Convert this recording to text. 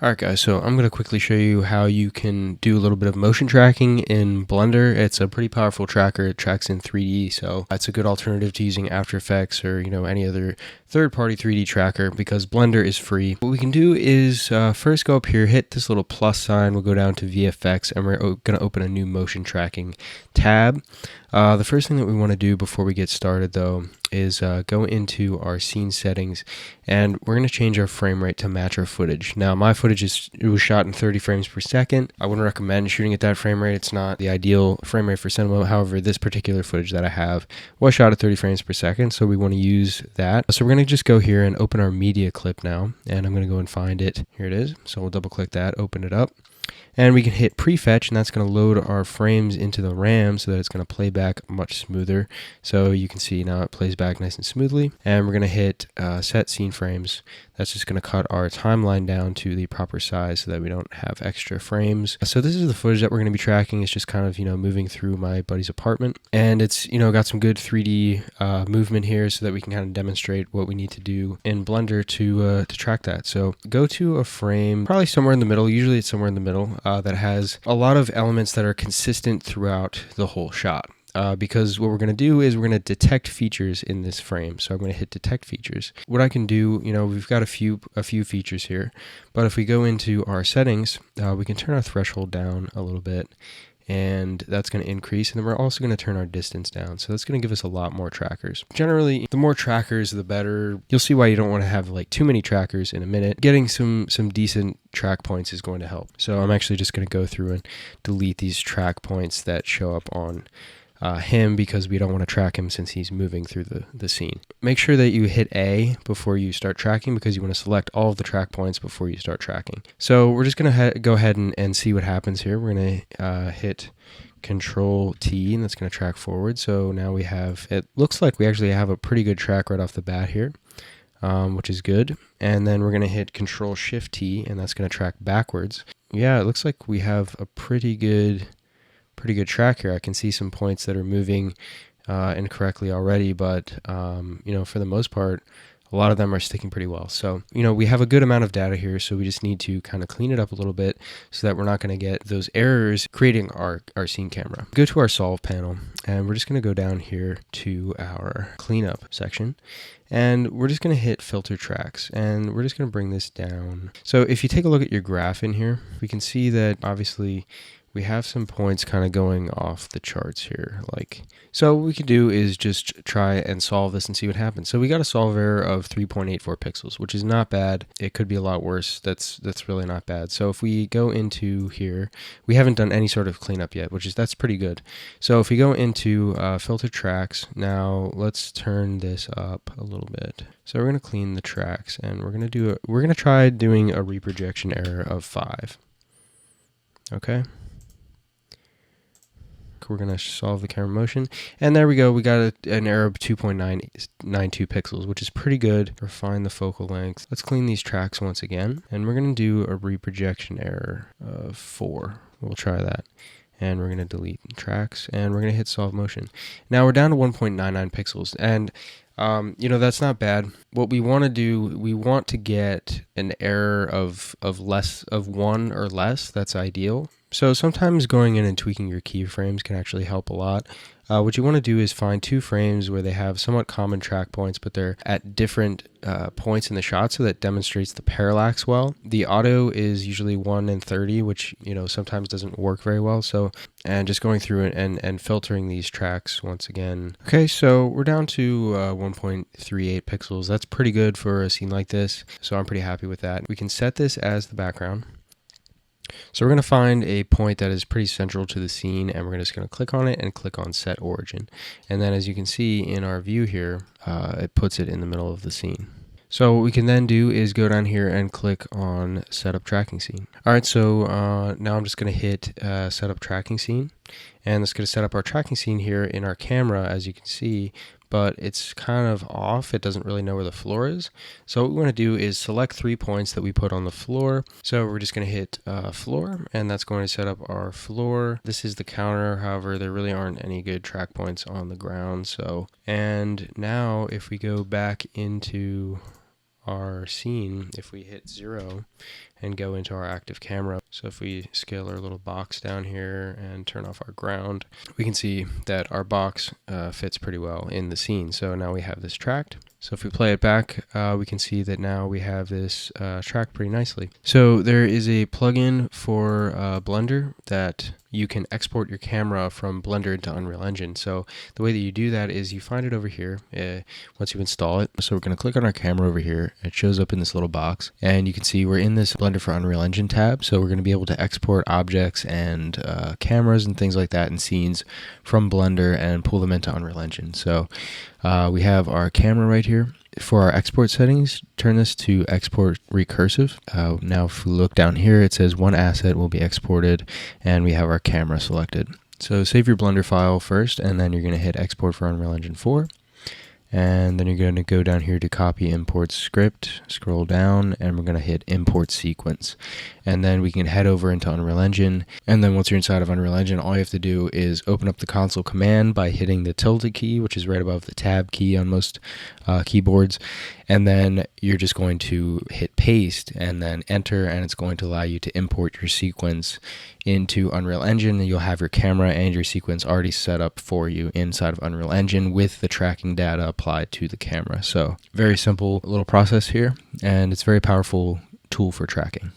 Alright guys, so I'm going to quickly show you how you can do a little bit of motion tracking in Blender. It's a pretty powerful tracker. It tracks in 3D, so it's a good alternative to using After Effects or any other third-party 3D tracker because Blender is free. What we can do is first go up here, hit this little plus sign, we'll go down to VFX, and we're going to open a new motion tracking tab. The first thing that we want to do before we get started though is go into our scene settings, and we're going to change our frame rate to match our footage. Now my footage was shot in 30 frames per second. I wouldn't recommend shooting at that frame rate. It's not the ideal frame rate for cinema. However, this particular footage that I have was shot at 30 frames per second, so we want to use that. So we're going to just go here and open our media clip now, and I'm going to go and find it. Here it is. So we'll double click that, open it up. And we can hit prefetch, and that's going to load our frames into the RAM so that it's going to play back much smoother. So you can see now it plays back nice and smoothly. And we're going to hit set scene frames. That's just going to cut our timeline down to the proper size so that we don't have extra frames. So this is the footage that we're going to be tracking. It's just kind of, moving through my buddy's apartment. And it's, got some good 3D movement here so that we can kind of demonstrate what we need to do in Blender to track that. So go to a frame, probably somewhere in the middle. Usually it's somewhere in the middle that has a lot of elements that are consistent throughout the whole shot. Because what we're going to do is we're going to detect features in this frame. So I'm going to hit detect features. What I can do, we've got a few features here, but if we go into our settings, we can turn our threshold down a little bit, and that's going to increase. And then we're also going to turn our distance down. So that's going to give us a lot more trackers. Generally, the more trackers, the better. You'll see why you don't want to have like too many trackers in a minute. Getting some decent track points is going to help. So I'm actually just going to go through and delete these track points that show up on him because we don't want to track him since he's moving through the scene. Make sure that you hit A before you start tracking because you want to select all of the track points before you start tracking. So we're just going to go ahead and see what happens here. We're going to hit Control T, and that's going to track forward. So now it looks like we actually have a pretty good track right off the bat here, which is good. And then we're going to hit Control Shift T, and that's going to track backwards. Yeah, it looks like we have a pretty good track here. I can see some points that are moving incorrectly already, but for the most part, a lot of them are sticking pretty well. So, we have a good amount of data here, so we just need to kind of clean it up a little bit so that we're not going to get those errors creating our scene camera. Go to our solve panel, and we're just going to go down here to our cleanup section, and we're just going to hit filter tracks, and we're just going to bring this down. So if you take a look at your graph in here, we can see that obviously we have some points kind of going off the charts here. So what we could do is just try and solve this and see what happens. So we got a solve error of 3.84 pixels, which is not bad. It could be a lot worse. That's really not bad. So if we go into here, we haven't done any sort of cleanup yet, that's pretty good. So if we go into filter tracks, now let's turn this up a little bit. So we're going to clean the tracks, and we're going to try doing a reprojection error of 5. Okay. We're going to solve the camera motion, and there we go. We got an error of 2.992 pixels, which is pretty good. Refine the focal length. Let's clean these tracks once again, and we're going to do a reprojection error of 4. We'll try that, and we're going to delete tracks, and we're going to hit solve motion. Now we're down to 1.99 pixels, and that's not bad. What we want to do, we want to get an error of 1 or less. That's ideal. So sometimes going in and tweaking your keyframes can actually help a lot. What you want to do is find 2 frames where they have somewhat common track points, but they're at different points in the shot, so that demonstrates the parallax well. The auto is usually 1 and 30, which sometimes doesn't work very well. So, and just going through it and filtering these tracks once again. Okay, so we're down to 1.38 pixels. That's pretty good for a scene like this, so I'm pretty happy with that. We can set this as the background. So we're going to find a point that is pretty central to the scene, and we're just going to click on it and click on set origin. And then as you can see in our view here, it puts it in the middle of the scene. So what we can then do is go down here and click on setup tracking scene. All right, so now I'm just going to hit setup tracking scene, and it's going to set up our tracking scene here in our camera, as you can see, but it's kind of off. It doesn't really know where the floor is. So what we want to do is select 3 points that we put on the floor. So we're just going to hit floor, and that's going to set up our floor. This is the counter. However, there really aren't any good track points on the ground. And now if we go back into our scene, if we hit 0 and go into our active camera. So if we scale our little box down here and turn off our ground, we can see that our box fits pretty well in the scene. So now we have this tracked. So if we play it back, we can see that now we have this tracked pretty nicely. So there is a plugin for Blender that you can export your camera from Blender into Unreal Engine. So the way that you do that is you find it over here once you install it. So we're going to click on our camera over here. It shows up in this little box, and you can see we're in this Blender for Unreal Engine tab. So we're going to be able to export objects and cameras and things like that and scenes from Blender and pull them into Unreal Engine. So we have our camera right here. For our export settings, turn this to export recursive. Now if we look down here, it says one asset will be exported, and we have our camera selected. So save your Blender file first, and then you're going to hit export for Unreal Engine 4. And then you're going to go down here to copy import script, scroll down, and we're going to hit import sequence. And then we can head over into Unreal Engine. And then once you're inside of Unreal Engine, all you have to do is open up the console command by hitting the tilde key, which is right above the tab key on most keyboards. And then you're just going to hit paste and then enter, and it's going to allow you to import your sequence into Unreal Engine. And you'll have your camera and your sequence already set up for you inside of Unreal Engine with the tracking data applied to the camera. So very simple little process here, and it's a very powerful tool for tracking.